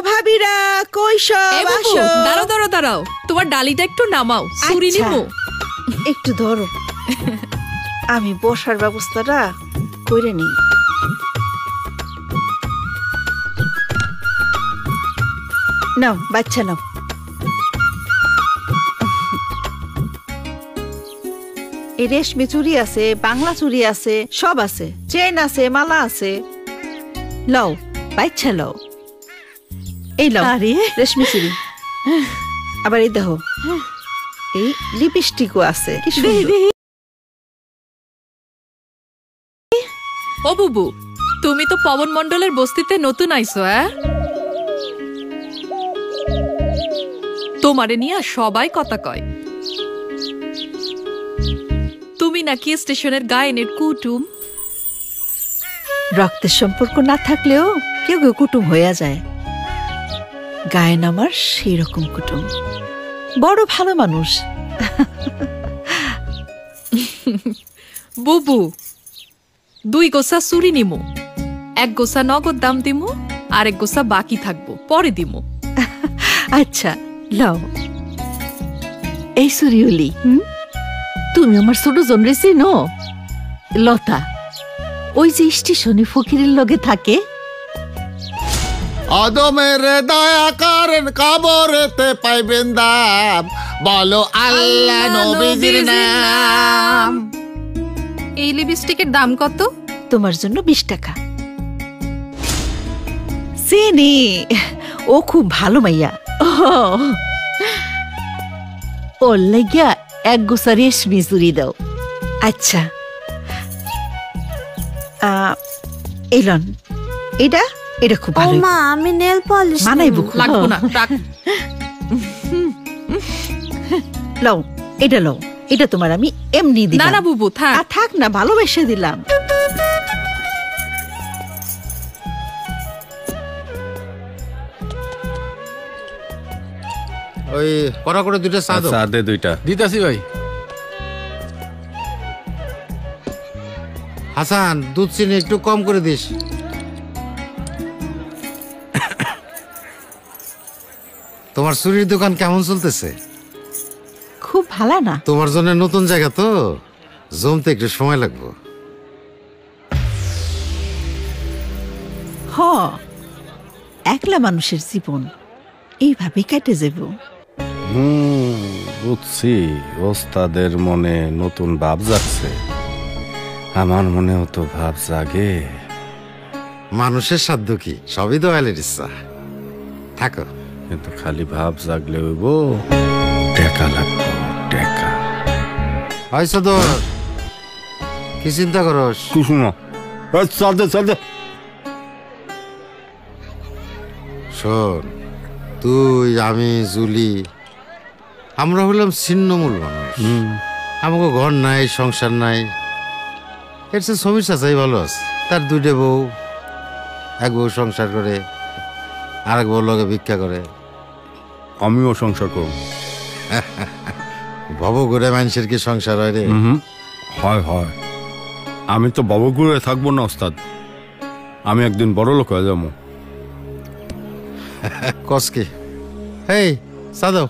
ভাবিরা কই সব আসো। দাঁড়াও দাঁড়াও দাঁড়াও, তোমার ডালিটা একটু নামাও, ছুরি নিমু। একটু ধরো, আমি বসার ব্যবস্থাটা করে নিই। নাও বাচ্চা নাও। এই রেশমি চুড়ি আছে, বাংলা চুড়ি আছে, সব আছে, চেন আছে, মালা আছে। লও বাচ্চা লও। এই লও রেশমি চুড়ি। আবার এই দেখো, এই লিপস্টিকও আছে। কি সুন্দর। ও বুবু, তুমি তো পবন মণ্ডলের বস্তিতে নতুন আইছো। তোমারে নিয়ে সবাই কথা কয় তুমি নাকি স্টেশনের গায়েনের কুটুম। রক্তের সম্পর্ক না থাকলেও কেউ কেউ কুটুম হইয়া যায়। গায়েন আমার সেই রকম কুটুম, বড় ভালো মানুষ। বুবু, 2 গোছা চুরি নিমু, 1 গোছা নগদ দাম দিমু, আর 1 গোছা বাকি থাকবো, পরে দিমু। আচ্ছা লও। এই সুরিউলি, তুমি আমার ছোট জন রে চিনো? লতা, ওই যে স্টেশনে ফকিরের লগে থাকে। আদমের দয়া করেন, কবরেতে পাইবেন দাম, বলো আল্লাহ নবীজির নাম। এই লিপস্টিকের দাম কত? তোমার জন্য 20 টাকা। চিনি, ও খুব ভালো মাইয়া। ওর লাগিয়া 1 গোছা রেশমি চুড়ি দাও। আচ্ছা এলন, এটা এটা খুব ভালো। মা, আমি নেল পলিশ মানাইবো। লাগবো না, রাখ। লও, এটা লও, এটা তোমার আমি এমনি দিলাম। না না বুবু, থাক। থাক না, ভালোবেসে দিলাম। ওই কড়া করে 2টা চা দাও। চা দে 2টা। দিতাছি ভাই। হাসান, দুধ চিনি একটু কম করে দিস। তোমার চুরির দোকান কেমন চলতেছে? খুব ভালো না? তোমার জন্য নতুন জায়গা তো, জমতে একটু সময় লাগবে। হ, একলা মানুষের জীবন এইভাবে কেটে যাব। বুঝছি, ওস্তাদের মনে নতুন ভাব জাগছে, আমার মনেও তো ভাব জাগে। মানুষের সাধ্য কি, সবই দয়ালের ইচ্ছা। থাকো। কিন্তু খালি ভাব জাগলে হইব, টাকা লাগবে, টাকা। হয় সদর, কি চিন্তা করস? কিছু না, চল। শোন, তুই, আমি, জুলি, আমরা হলাম ছিন্নমূল মানুষ। আমাকে ঘর নাই, সংসার নাই। এর সে সমীর চাচাই ভালো আছে। তার 2টে বউ, 1 বউ সংসার করে, আরেক বউ লগে ভিক্ষা করে। আমিও সংসার করব। ভব করে মানুষের কি সংসার হয় রে? হয়। আমি তো বাবুগুড়ে থাকবো না ওস্তাদ, আমি একদিন বড় লোক হয়ে যাবো। কসকে, এই চা দাও।